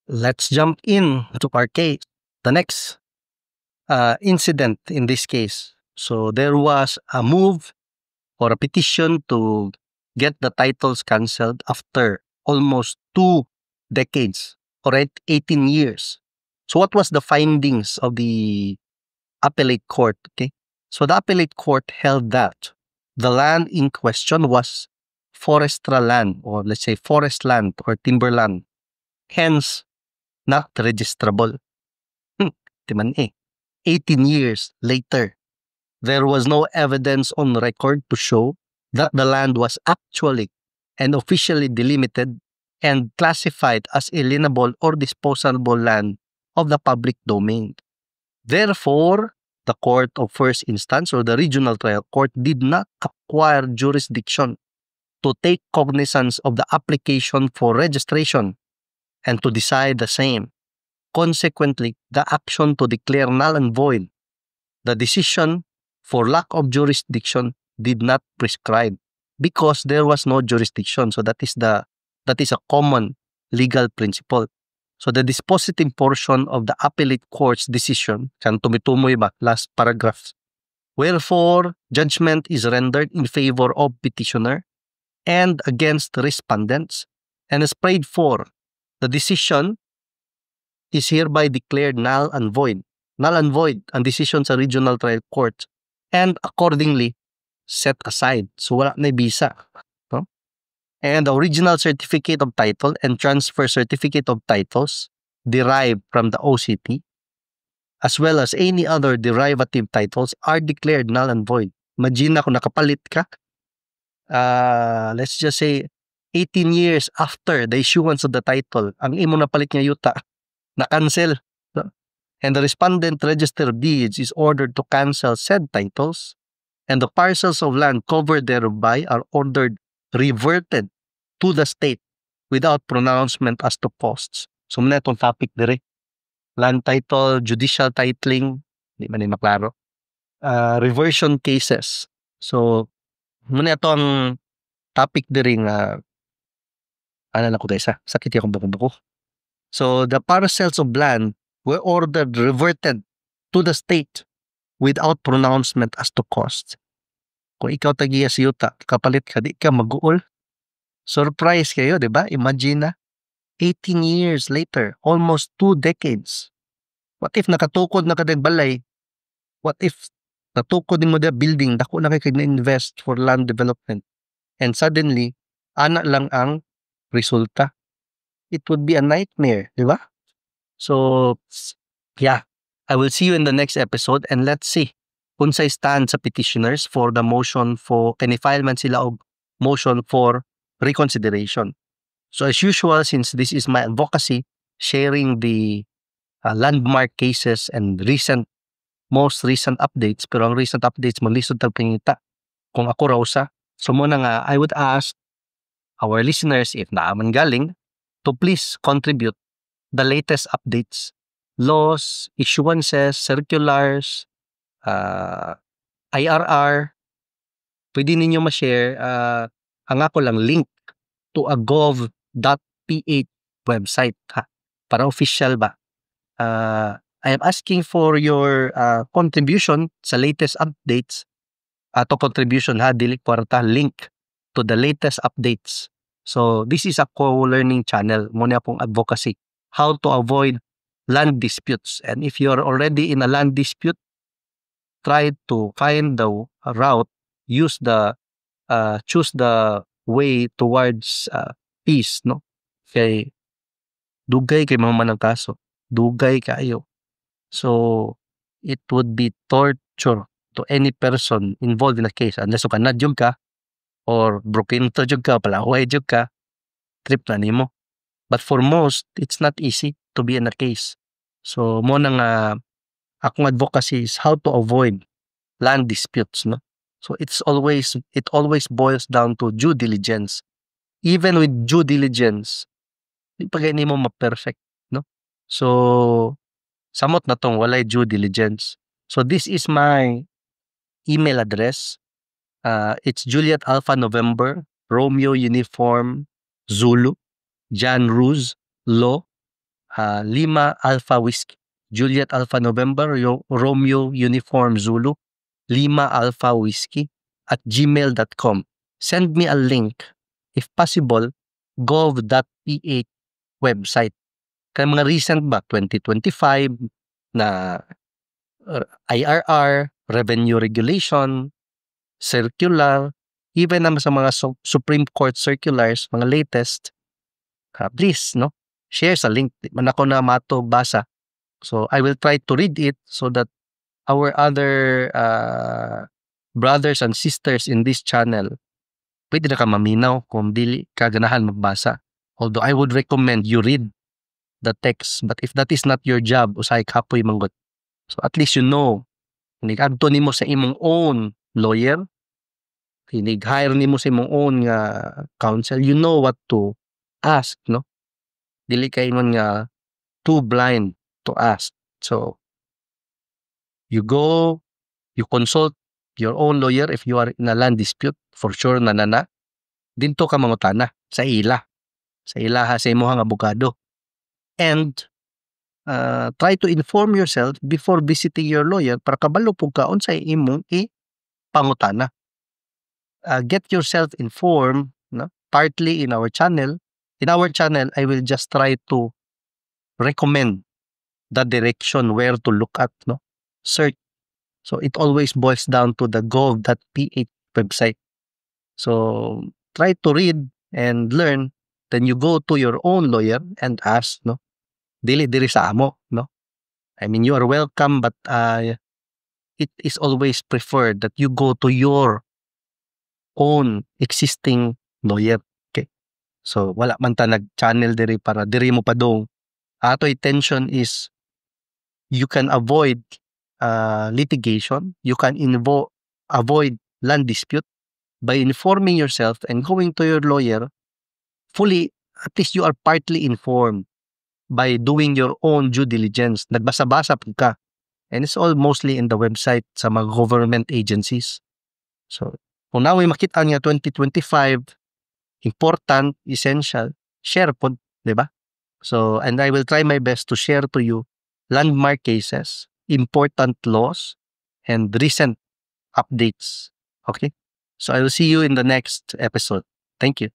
let's jump in to our case. The next incident in this case. So there was a move or a petition to get the titles cancelled after almost 2 decades or 18 years. So what was the findings of the appellate court? Okay. So the appellate court held that the land in question was forestal land, or let's say forest land or timberland, hence not registrable. Timan 18 years later, there was no evidence on record to show that the land was actually and officially delimited and classified as alienable or disposable land of the public domain. Therefore, the court of first instance or the regional trial court did not acquire jurisdiction to take cognizance of the application for registration and to decide the same. Consequently, the action to declare null and void the decision for lack of jurisdiction did not prescribe because there was no jurisdiction. So that is a common legal principle. So the dispositive portion of the appellate court's decision, kan tumitumoy ba, last paragraph. Wherefore, judgment is rendered in favor of petitioner and against respondents, and as prayed for, the decision is hereby declared null and void. Null and void ang decision sa regional trial court and accordingly set aside. So wala na visa. No? And the original certificate of title and transfer certificate of titles derived from the OCT as well as any other derivative titles are declared null and void. Imagine na kung nakapalit ka, let's just say 18 years after the issuance of the title, ang imo napalit nga yuta, na-cancel. No? And the respondent register of deeds is ordered to cancel said titles, and the parcels of land covered thereby are ordered reverted to the state without pronouncement as to costs. So muna itong topic dire. Land title, judicial titling, hindi man yung maklaro. Reversion cases. So muna itong topic dire nga ano na ko guys ha, sakit yung bako. So the parcels of land were ordered reverted to the state without pronouncement as to cost. Kung ikaw tagiya sa yuta, kapalit ka, di ka mag-uol. Surprise kayo, di ba? Imagine na, 18 years later, almost 2 decades. What if nakatukod na kadag balay? What if natukod mo da building, dako na kayo na-invest for land development, and suddenly, ana lang ang resulta? It would be a nightmare, di ba? So, yeah, I will see you in the next episode and let's see kung sa stand sa petitioners for the motion for, kanifile man sila og motion for reconsideration. So as usual, since this is my advocacy, sharing the landmark cases and most recent updates, pero ang recent updates, malisod tag pangita kung ako raw sa. So muna nga, I would ask our listeners, if naaman galing, to please contribute the latest updates, laws, issuances, circulars, IRR. Pwede ninyo ma-share ang ako lang link to a gov.ph website ha, para official ba. I am asking for your contribution sa latest updates. To contribution ha, dili kwarta, link to the latest updates. So this is a co-learning channel, muna pong advocacy, how to avoid land disputes. And if you're already in a land dispute, try to find the route, choose the way towards peace, no? Kay dugay kay maman ng kaso, dugay kayo. So it would be torture to any person involved in a case unless ka nadyog ka or broken to jud ka, palahuay jud ka, trip na nimo. But for most, it's not easy to be in a case. So mo nang akong advocacy is how to avoid land disputes, no? So it always boils down to due diligence. Even with due diligence, di pa gani mo ma-perfect, no? So samot na tong walay due diligence. So this is my email address. It's Juliet Alpha November Romeo Uniform Zulu Jan Ruz Law Lima Alpha Whiskey, Juliet Alpha November, Romeo Uniform Zulu, Lima Alpha Whiskey at gmail.com. Send me a link, if possible, gov.ph website. Kaya mga recent ba, 2025 na IRR, revenue regulation, circular, even naman sa mga Supreme Court circulars, mga latest, please, no? Share sa link. Di man ako na basa. So, I will try to read it so that our other brothers and sisters in this channel, pwede na ka maminaw kung dili ka ganahan magbasa. Although I would recommend you read the text, but if that is not your job, usay kapoy manggot. So at least you know, hinig-adto nimo sa imong own lawyer, hinig-hire nimo sa imong own nga counsel, you know what to ask, no? Dili kay man nga too blind to ask. So you go, you consult your own lawyer if you are in a land dispute, for sure na dinto ka mangutana sa ila. Sa ilaha sa imong abogado. And try to inform yourself before visiting your lawyer para kabalo pug ka unsay imong pangutana. Get yourself informed, no? Partly in our channel. In our channel, I will just try to recommend the direction where to look at, no? Search. So it always boils down to the gov.ph website. So try to read and learn. Then you go to your own lawyer and ask, no? Dili sa amo, no? I mean, you are welcome, but it is always preferred that you go to your own existing lawyer. Okay? So, wala man ta nag-channel diri para diri mo padong. Ato intention is you can avoid litigation, you can avoid land dispute by informing yourself and going to your lawyer fully, at least you are partly informed by doing your own due diligence. Nagbasa-basa po ka. And it's all mostly in the website sa mga government agencies. So, kung na may makita niya 2025, important, essential, share po, di ba? So, and I will try my best to share to you landmark cases, important laws, and recent updates. Okay? So, I will see you in the next episode. Thank you.